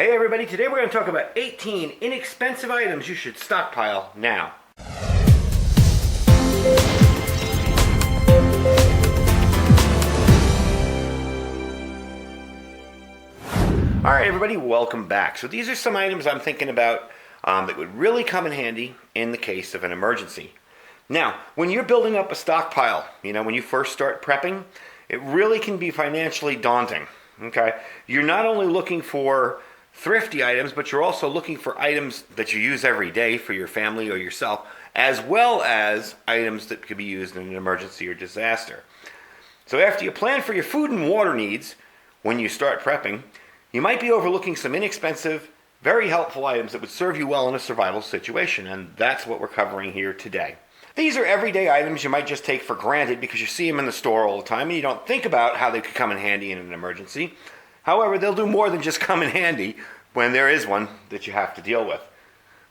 Hey everybody, today we're going to talk about 18 inexpensive items you should stockpile now. Alright everybody, welcome back. So these are some items I'm thinking about that would really come in handy in the case of an emergency. Now, when you're building up a stockpile, when you first start prepping, it really can be financially daunting. Okay, you're not only looking for thrifty items, but you're also looking for items that you use every day for your family or yourself, as well as items that could be used in an emergency or disaster. So after you plan for your food and water needs, when you start prepping, you might be overlooking some inexpensive, very helpful items that would serve you well in a survival situation, and that's what we're covering here today. These are everyday items you might just take for granted because you see them in the store all the time and you don't think about how they could come in handy in an emergency. However, they'll do more than just come in handy when there is one that you have to deal with.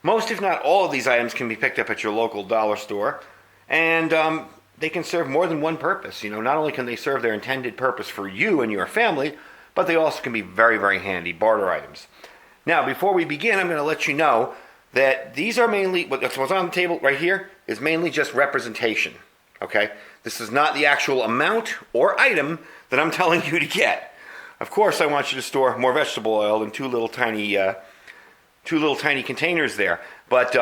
Most, if not all, of these items can be picked up at your local dollar store, and they can serve more than one purpose. Not only can they serve their intended purpose for you and your family, but they also can be very, very handy barter items. Now, before we begin, I'm going to let you know that these are mainly, what's on the table right here is mainly just representation. Okay? This is not the actual amount or item that I'm telling you to get. Of course, I want you to store more vegetable oil in two little tiny containers there. But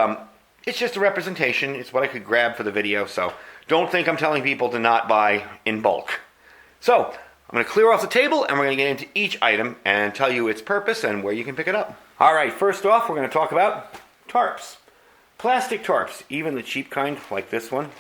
it's just a representation. It's what I could grab for the video. So don't think I'm telling people to not buy in bulk. So I'm going to clear off the table and we're going to get into each item and tell you its purpose and where you can pick it up. All right, first off, we're going to talk about tarps. Plastic tarps, even the cheap kind like this one,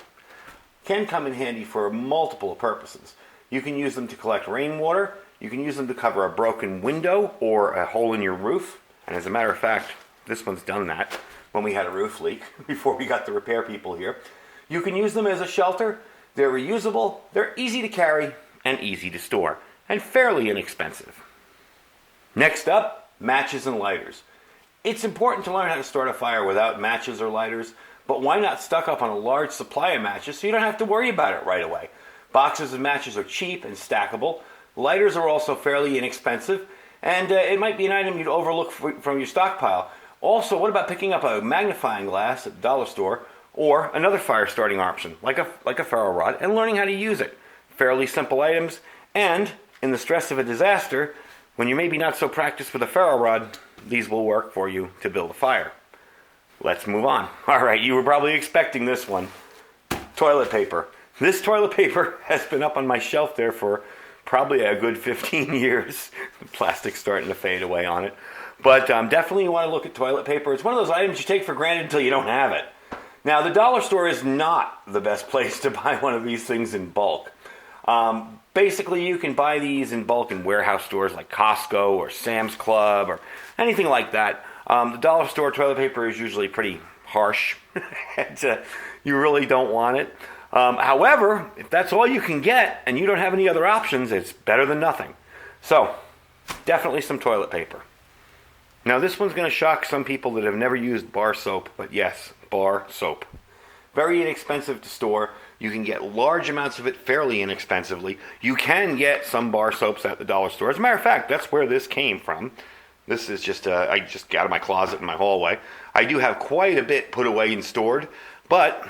can come in handy for multiple purposes. You can use them to collect rainwater. You can use them to cover a broken window or a hole in your roof. And as a matter of fact, this one's done that when we had a roof leak before we got the repair people here. You can use them as a shelter. They're reusable, they're easy to carry, and easy to store, and fairly inexpensive. Next up, matches and lighters. It's important to learn how to start a fire without matches or lighters, but why not stock up on a large supply of matches so you don't have to worry about it right away? Boxes of matches are cheap and stackable. Lighters are also fairly inexpensive, and it might be an item you'd overlook from your stockpile. Also, what about picking up a magnifying glass at the dollar store or another fire starting option like a ferro rod and learning how to use it? Fairly simple items, and in the stress of a disaster, when you're maybe not so practiced with a ferro rod, these will work for you to build a fire. Let's move on. All right, you were probably expecting this one. Toilet paper. This toilet paper has been up on my shelf there for probably a good 15 years. The plastic's starting to fade away on it. But definitely you want to look at toilet paper. It's one of those items you take for granted until you don't have it. Now, the dollar store is not the best place to buy one of these things in bulk. Basically, you can buy these in bulk in warehouse stores like Costco or Sam's Club or anything like that. The dollar store toilet paper is usually pretty harsh, and you really don't want it. However, if that's all you can get and you don't have any other options, it's better than nothing. So, definitely some toilet paper. Now, this one's going to shock some people that have never used bar soap, but yes, bar soap. Very inexpensive to store. You can get large amounts of it fairly inexpensively. You can get some bar soaps at the dollar store. As a matter of fact, that's where this came from. This is just, I just got out of my closet in my hallway. I do have quite a bit put away and stored, but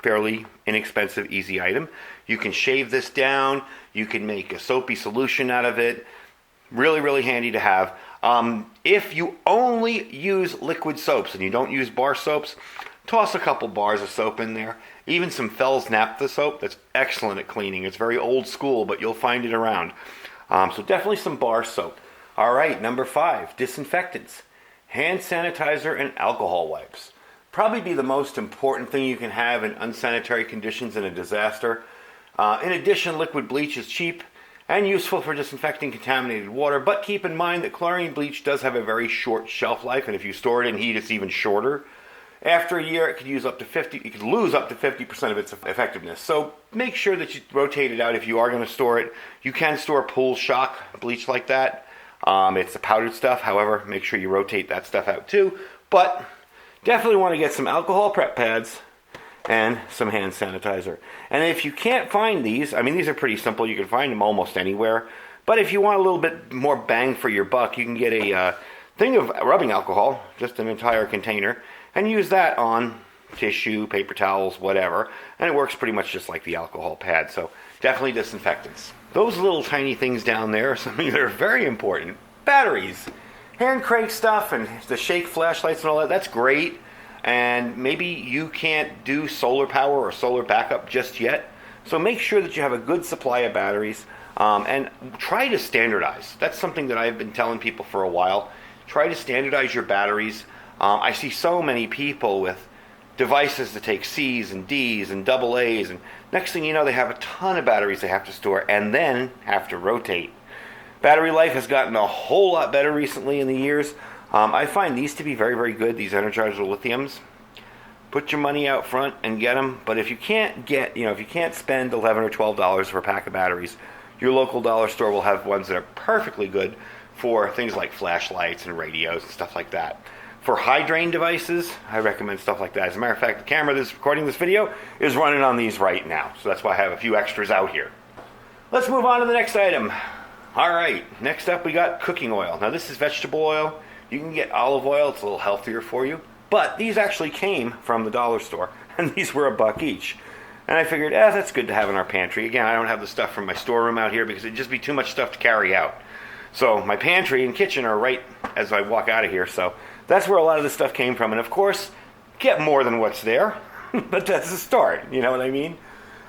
fairly inexpensive, easy item. You can shave this down. You can make a soapy solution out of it. Really, really handy to have. If you only use liquid soaps and you don't use bar soaps, toss a couple bars of soap in there. Even some Fells naphtha soap that's excellent at cleaning. It's very old school, but you'll find it around. So definitely some bar soap. All right, number 5, disinfectants. Hand sanitizer and alcohol wipes. Probably be the most important thing you can have in unsanitary conditions in a disaster. In addition, liquid bleach is cheap and useful for disinfecting contaminated water, but keep in mind that chlorine bleach does have a very short shelf life, and if you store it in heat, it's even shorter. After a year, it could lose up to 50% of its effectiveness. So make sure that you rotate it out if you are going to store it. You can store pool shock bleach like that. It's the powdered stuff. However, make sure you rotate that stuff out too. But definitely want to get some alcohol prep pads and some hand sanitizer. And if you can't find these, I mean, these are pretty simple. You can find them almost anywhere. But if you want a little bit more bang for your buck, you can get a thing of rubbing alcohol, just an entire container, and use that on tissue, paper towels, whatever, and it works pretty much just like the alcohol pad. So definitely disinfectants. Those little tiny things down there are something that are very important. Batteries, hand crank stuff, and the shake flashlights and all that. That's great. And maybe you can't do solar power or solar backup just yet. So make sure that you have a good supply of batteries, and try to standardize. That's something that I've been telling people for a while. Try to standardize your batteries. I see so many people with devices that take C's and D's and double A's, and next thing you know, they have a ton of batteries they have to store and then have to rotate. Battery life has gotten a whole lot better recently in the years. I find these to be very, very good, these Energizer lithiums. Put your money out front and get them, but if you can't if you can't spend $11 or $12 for a pack of batteries, your local dollar store will have ones that are perfectly good for things like flashlights and radios and stuff like that. For high drain devices, I recommend stuff like that. As a matter of fact, the camera that's recording this video is running on these right now, so that's why I have a few extras out here. Let's move on to the next item. All right, next up we got cooking oil. Now this is vegetable oil. You can get olive oil, it's a little healthier for you. But these actually came from the dollar store, and these were $1 each. And I figured, that's good to have in our pantry. Again, I don't have the stuff from my storeroom out here because it'd just be too much stuff to carry out. So my pantry and kitchen are right as I walk out of here, so that's where a lot of this stuff came from. And of course, get more than what's there, but that's a start, you know what I mean?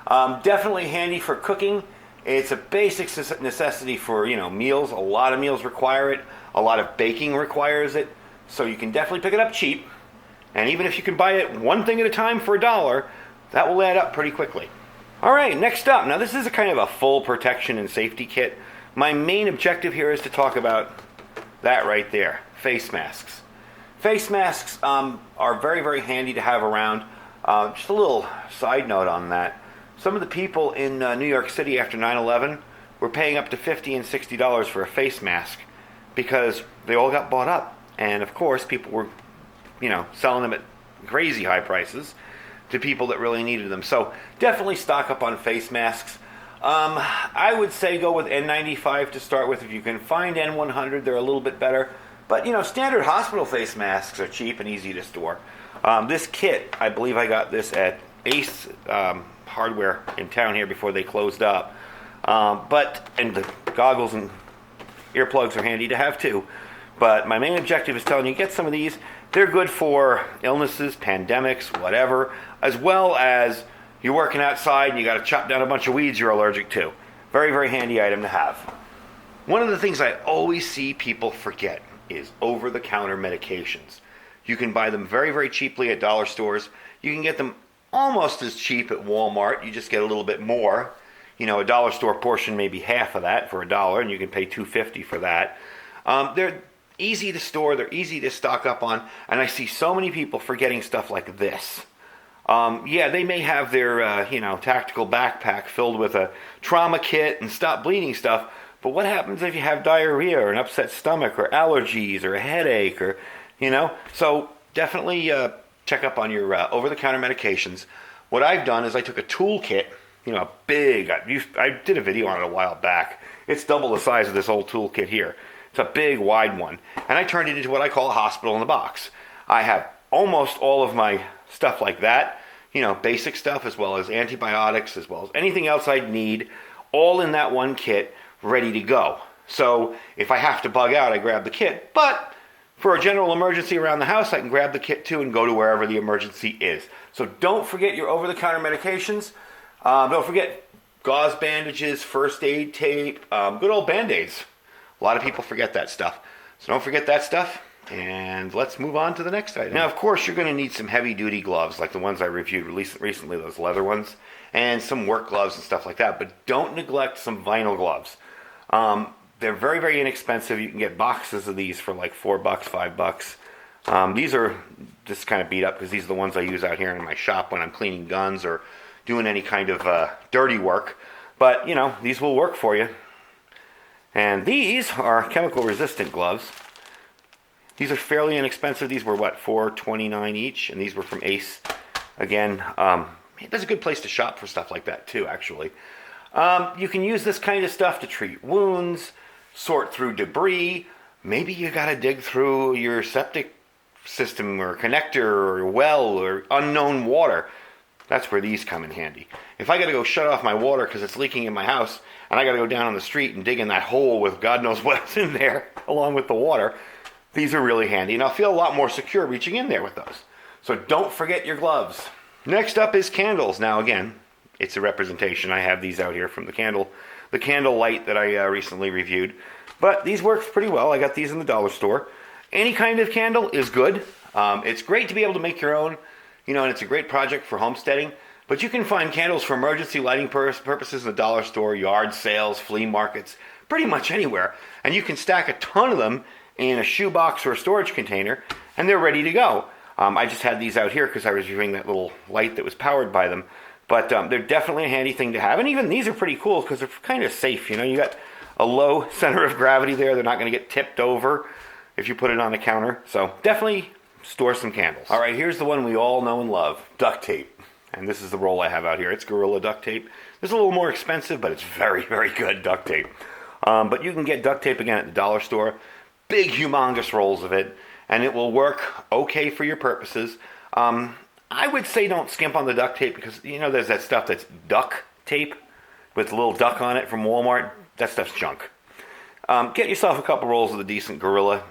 Definitely handy for cooking. It's a basic necessity for, meals. A lot of meals require it. A lot of baking requires it. So you can definitely pick it up cheap. And even if you can buy it one thing at a time for $1, that will add up pretty quickly. All right, next up. Now this is a kind of a full protection and safety kit. My main objective here is to talk about that right there, face masks. Face masks are very, very handy to have around. Just a little side note on that. Some of the people in New York City after 9/11 were paying up to $50 and $60 for a face mask because they all got bought up. And of course, people were, selling them at crazy high prices to people that really needed them. So definitely stock up on face masks. I would say go with N95 to start with. If you can find N100, they're a little bit better. But, standard hospital face masks are cheap and easy to store. This kit, I believe I got this at Ace Hardware in town here before they closed up. And the goggles and earplugs are handy to have too. But my main objective is telling you, get some of these. They're good for illnesses, pandemics, whatever, as well as you're working outside and you got to chop down a bunch of weeds you're allergic to. Very, very handy item to have. One of the things I always see people forget is over-the-counter medications. You can buy them very, very cheaply at dollar stores. You can get them almost as cheap at Walmart. You just get a little bit more. A dollar store portion may be half of that for $1, and you can pay $2.50 for that. They're easy to store. They're easy to stock up on. And I see so many people forgetting stuff like this. They may have their, tactical backpack filled with a trauma kit and stop bleeding stuff. But what happens if you have diarrhea or an upset stomach or allergies or a headache or, So definitely check up on your over-the-counter medications. What I've done is I took a toolkit, big. I did a video on it a while back. It's double the size of this old toolkit here. It's a big, wide one. And I turned it into what I call a hospital in a box. I have almost all of my stuff like that, basic stuff as well as antibiotics, as well as anything else I'd need, all in that one kit, ready to go. So if I have to bug out, I grab the kit. But for a general emergency around the house, I can grab the kit too and go to wherever the emergency is. So don't forget your over-the-counter medications. Don't forget gauze bandages, first aid tape, good old Band-Aids. A lot of people forget that stuff. So don't forget that stuff. And let's move on to the next item. Now, of course, you're going to need some heavy-duty gloves, like the ones I reviewed recently, those leather ones, and some work gloves and stuff like that. But don't neglect some vinyl gloves. They're very, very inexpensive. You can get boxes of these for like $4, $5. These are just kind of beat up because these are the ones I use out here in my shop when I'm cleaning guns or doing any kind of dirty work. But, these will work for you. And these are chemical-resistant gloves. These are fairly inexpensive. These were, $4.29 each, and these were from Ace. Again, that's a good place to shop for stuff like that, too, actually. You can use this kind of stuff to treat wounds, sort through debris. Maybe you got to dig through your septic system or connector or well or unknown water. That's where these come in handy. If I got to go shut off my water because it's leaking in my house, and I got to go down on the street and dig in that hole with God knows what's in there, along with the water, these are really handy, and I'll feel a lot more secure reaching in there with those. So don't forget your gloves. Next up is candles. Now again, it's a representation. I have these out here from the candle light that I recently reviewed. But these work pretty well. I got these in the dollar store. Any kind of candle is good. It's great to be able to make your own, and it's a great project for homesteading. But you can find candles for emergency lighting purposes in the dollar store, yard sales, flea markets, pretty much anywhere. And you can stack a ton of them in a shoebox or a storage container, and they're ready to go. I just had these out here because I was using that little light that was powered by them. But they're definitely a handy thing to have. And even these are pretty cool because they're kind of safe. You got a low center of gravity there. They're not going to get tipped over if you put it on a counter. So definitely store some candles. All right, here's the one we all know and love, duct tape. And this is the roll I have out here. It's Gorilla duct tape. It's a little more expensive, but it's very, very good duct tape. But you can get duct tape again at the dollar store. Big, humongous rolls of it. And it will work okay for your purposes. I would say don't skimp on the duct tape because, there's that stuff that's duck tape with a little duck on it from Walmart. That stuff's junk. Get yourself a couple rolls of the decent Gorilla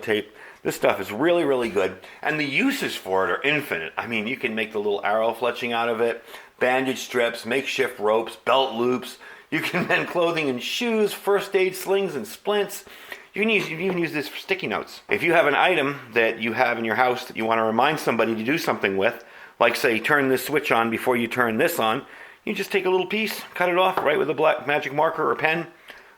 tape. This stuff is really, really good. And the uses for it are infinite. I mean, you can make the little arrow fletching out of it, bandage strips, makeshift ropes, belt loops. You can mend clothing and shoes, first aid slings and splints. You can even use this for sticky notes. If you have an item that you have in your house that you want to remind somebody to do something with, like say turn this switch on before you turn this on, you just take a little piece, cut it off right with a black magic marker or pen.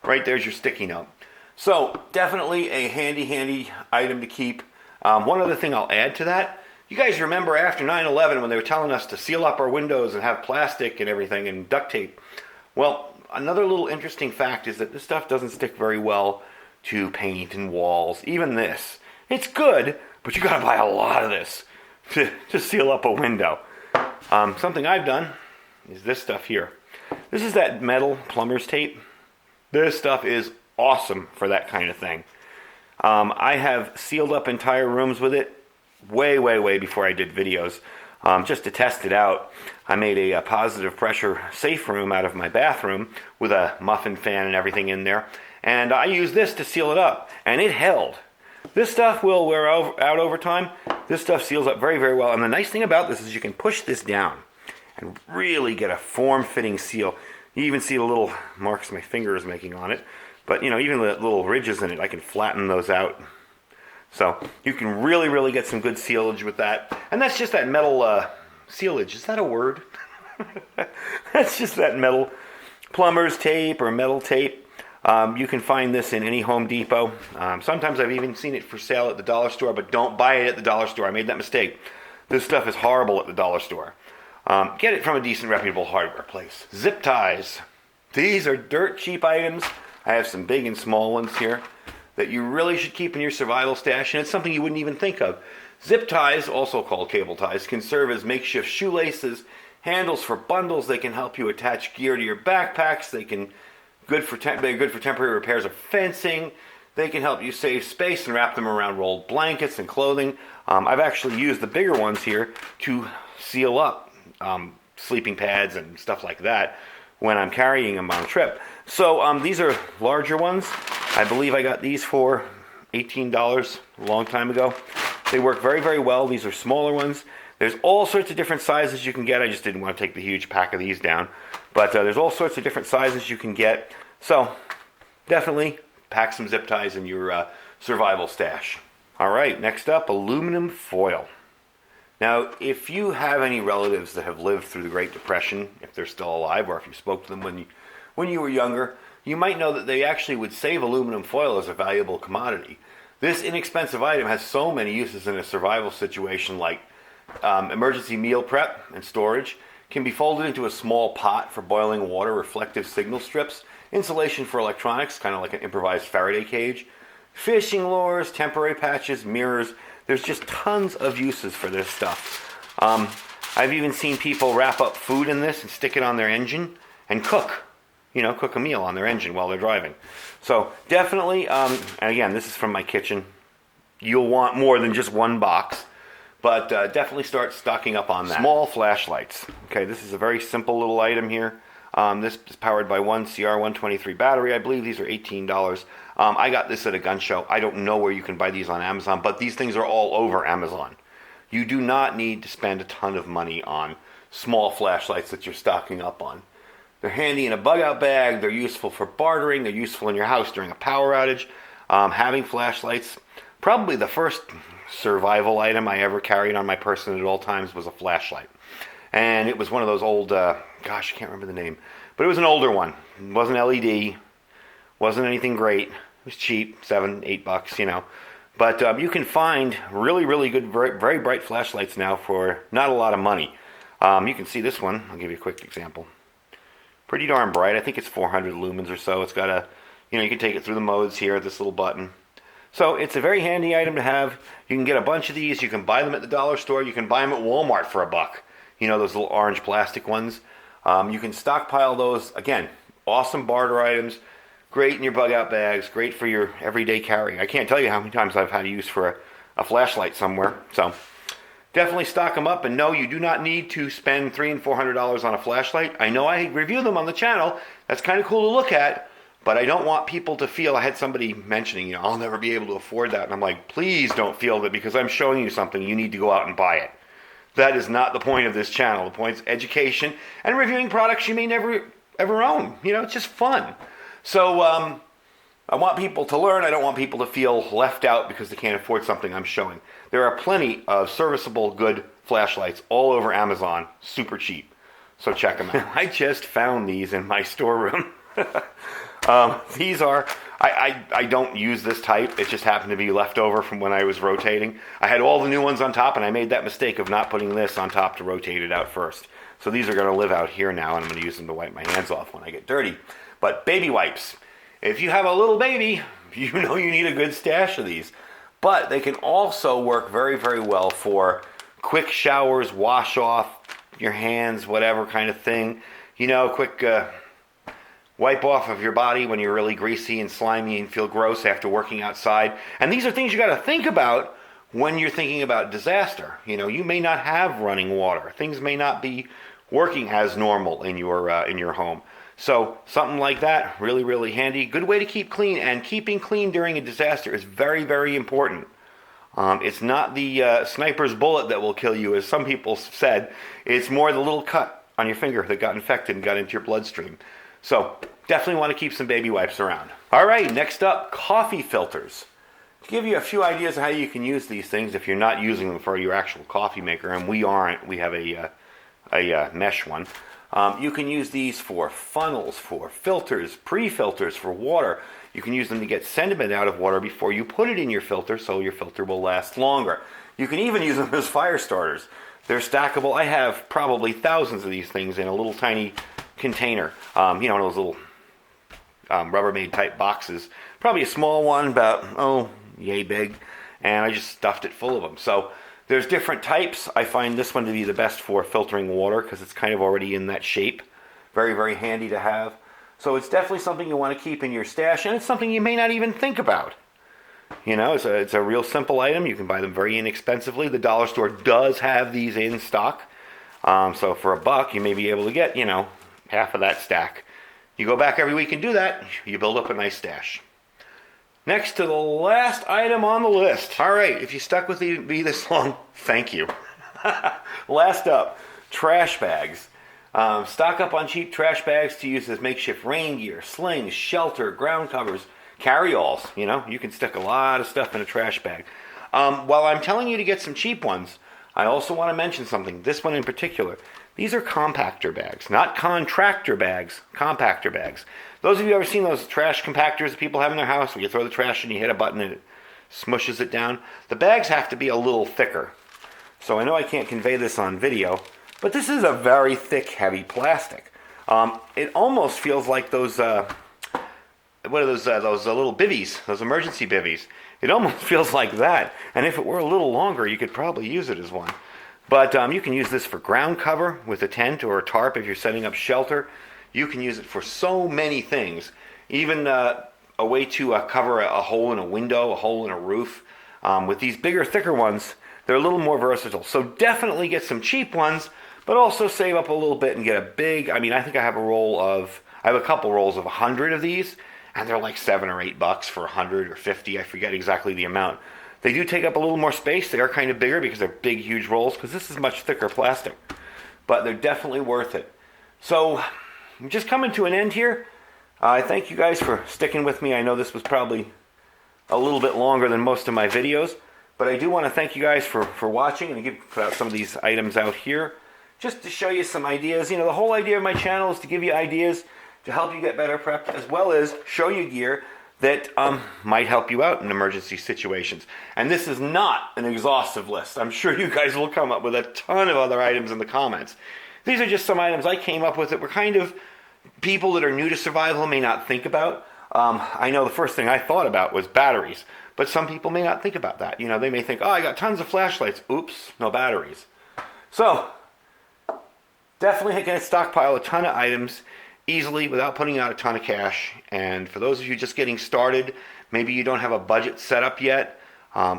Right there's your sticky note. So definitely a handy item to keep. One other thing I'll add to that, you guys remember after 9/11 when they were telling us to seal up our windows and have plastic and everything and duct tape? Well, another little interesting fact is that this stuff doesn't stick very well to paint and walls. Even this. It's good, but you gotta buy a lot of this to seal up a window. Something I've done is this stuff here. This is that metal plumber's tape. This stuff is awesome for that kind of thing. I have sealed up entire rooms with it way before I did videos. Just to test it out, I made a positive pressure safe room out of my bathroom with a muffin fan and everything in there. And I used this to seal it up, and it held. This stuff will wear out over time. This stuff seals up very, very well. And the nice thing about this is you can push this down and really get a form-fitting seal. You even see the little marks my finger is making on it. But, even the little ridges in it, I can flatten those out. So you can really get some good sealage with that. And that's just that metal sealage. Is that a word? That's just that metal plumber's tape or metal tape. You can find this in any Home Depot. Sometimes I've even seen it for sale at the dollar store, but don't buy it at the dollar store. I made that mistake. This stuff is horrible at the dollar store. Get it from a decent, reputable hardware place. Zip ties. These are dirt cheap items. I have some big and small ones here that you really should keep in your survival stash, and it's something you wouldn't even think of. Zip ties, also called cable ties, can serve as makeshift shoelaces, handles for bundles. They can help you attach gear to your backpacks. They're good for temporary repairs of fencing. They can help you save space and wrap them around rolled blankets and clothing. I've actually used the bigger ones here to seal up sleeping pads and stuff like that when I'm carrying them on a trip. So these are larger ones. I believe I got these for $18 a long time ago. They work very, very well. These are smaller ones. There's all sorts of different sizes you can get. I just didn't want to take the huge pack of these down. But there's all sorts of different sizes you can get. So definitely pack some zip ties in your survival stash. All right, next up, aluminum foil. Now, if you have any relatives that have lived through the Great Depression, if they're still alive, or if you spoke to them when you were younger, you might know that they actually would save aluminum foil as a valuable commodity. This inexpensive item has so many uses in a survival situation, like emergency meal prep and storage. Can be folded into a small pot for boiling water, reflective signal strips, insulation for electronics, kind of like an improvised Faraday cage, fishing lures, temporary patches, mirrors. There's just tons of uses for this stuff. I've even seen people wrap up food in this and stick it on their engine and cook. Cook a meal on their engine while they're driving. So definitely, and again, this is from my kitchen. You'll want more than just one box, but definitely start stocking up on that. Small flashlights. Okay, this is a very simple little item here. This is powered by one CR123 battery. I believe these are $18. I got this at a gun show. I don't know where you can buy these on Amazon, but these things are all over Amazon. You do not need to spend a ton of money on small flashlights that you're stocking up on. They're handy in a bug-out bag. They're useful for bartering. They're useful in your house during a power outage. Having flashlights, probably the first survival item I ever carried on my person at all times was a flashlight. And it was one of those old, gosh, I can't remember the name, but it was an older one. It wasn't LED, wasn't anything great. It was cheap, $7, $8, But you can find really, really good, very, very bright flashlights now for not a lot of money. You can see this one. I'll give you a quick example. Pretty darn bright. I think it's 400 lumens or so. It's got a, you can take it through the modes here, this little button. So it's a very handy item to have. You can get a bunch of these. You can buy them at the dollar store. You can buy them at Walmart for $1. Those little orange plastic ones. You can stockpile those. Again, awesome barter items. Great in your bug-out bags. Great for your everyday carry. I can't tell you how many times I've had to use for a flashlight somewhere. So definitely stock them up. And no, you do not need to spend $300 and $400 on a flashlight. I know I review them on the channel. That's kind of cool to look at. But I don't want people to feel, I had somebody mentioning, I'll never be able to afford that. And I'm like, please don't feel that because I'm showing you something, you need to go out and buy it. That is not the point of this channel. The point is education and reviewing products you may never ever own. It's just fun. So I want people to learn. I don't want people to feel left out because they can't afford something I'm showing. There are plenty of serviceable, good flashlights all over Amazon, super cheap. So check them out. I just found these in my storeroom. These are, I don't use this type. It just happened to be left over from when I was rotating. I had all the new ones on top, and I made that mistake of not putting this on top to rotate it out first. So these are going to live out here now, and I'm going to use them to wipe my hands off when I get dirty. But baby wipes. If you have a little baby, you need a good stash of these. But they can also work very, very well for quick showers, wash off your hands, whatever kind of thing. Quick wipe off of your body when you're really greasy and slimy and feel gross after working outside. And these are things you got to think about when you're thinking about disaster. You may not have running water. Things may not be working as normal in your home. So something like that, really, really handy. Good way to keep clean, and keeping clean during a disaster is very, very important. It's not the sniper's bullet that will kill you, as some people said. It's more the little cut on your finger that got infected and got into your bloodstream. So definitely want to keep some baby wipes around. All right, next up, coffee filters. To give you a few ideas of how you can use these things if you're not using them for your actual coffee maker, and we aren't. We have a mesh one. You can use these for funnels, for filters, pre-filters, for water. You can use them to get sediment out of water before you put it in your filter, so your filter will last longer. You can even use them as fire starters. They're stackable. I have probably thousands of these things in a little tiny container. One of those little Rubbermaid type boxes. Probably a small one, about, yay big. And I just stuffed it full of them. So there's different types. I find this one to be the best for filtering water because it's kind of already in that shape. Very, very handy to have. So it's definitely something you want to keep in your stash, and it's something you may not even think about. It's a real simple item. You can buy them very inexpensively. The dollar store does have these in stock. So for $1, you may be able to get, half of that stack. You go back every week and do that, you build up a nice stash. Next to the last item on the list. All right, if you stuck with me this long, thank you. Last up, trash bags. Stock up on cheap trash bags to use as makeshift rain gear, slings, shelter, ground covers, carry-alls. You can stick a lot of stuff in a trash bag. While I'm telling you to get some cheap ones, I also want to mention something. This one in particular. These are compactor bags, not contractor bags, compactor bags. Those of you who ever seen those trash compactors that people have in their house where you throw the trash and you hit a button and it smushes it down? The bags have to be a little thicker. So I know I can't convey this on video, but this is a very thick, heavy plastic. It almost feels like those, what are those little bivvies, those emergency bivvies. It almost feels like that. And if it were a little longer, you could probably use it as one. But you can use this for ground cover with a tent or a tarp if you're setting up shelter. You can use it for so many things. Even a way to cover a hole in a window, a hole in a roof. With these bigger, thicker ones, they're a little more versatile. So definitely get some cheap ones, but also save up a little bit and get a big, I mean, I think I have a couple rolls of 100 of these, and they're like $7 or $8 for 100 or 50. I forget exactly the amount. They do take up a little more space. They are kind of bigger because they're big, huge rolls, because this is much thicker plastic. But they're definitely worth it. So I'm just coming to an end here. I thank you guys for sticking with me. I know this was probably a little bit longer than most of my videos, but I do want to thank you guys for watching, and put out some of these items out here just to show you some ideas. You know, the whole idea of my channel is to give you ideas to help you get better prepped, as well as show you gear that might help you out in emergency situations. And this is not an exhaustive list. I'm sure you guys will come up with a ton of other items in the comments. These are just some items I came up with that were kind of people that are new to survival may not think about. I know the first thing I thought about was batteries, but some people may not think about that. You know, they may think, oh, I got tons of flashlights. Oops, no batteries. So, definitely going to stockpile a ton of items easily without putting out a ton of cash. And for those of you just getting started, maybe you don't have a budget set up yet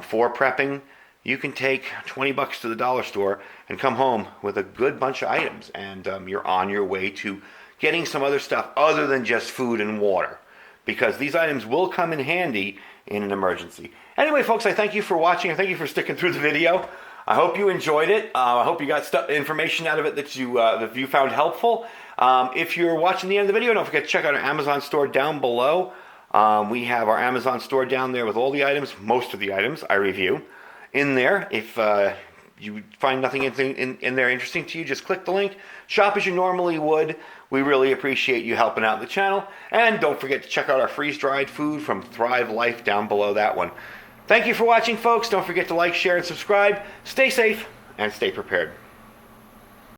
for prepping, you can take $20 to the dollar store and come home with a good bunch of items, and you're on your way to getting some other stuff other than just food and water, because these items will come in handy in an emergency. Anyway, folks, I thank you for watching. I thank you for sticking through the video. I hope you enjoyed it. I hope you got information out of it that you found helpful. If you're watching the end of the video, don't forget to check out our Amazon store down below. We have our Amazon store down there with all the items, most of the items I review in there. If you find nothing in there interesting to you, just click the link. Shop as you normally would. We really appreciate you helping out the channel. And don't forget to check out our freeze-dried food from Thrive Life down below that one. Thank you for watching, folks. Don't forget to like, share, and subscribe. Stay safe and stay prepared.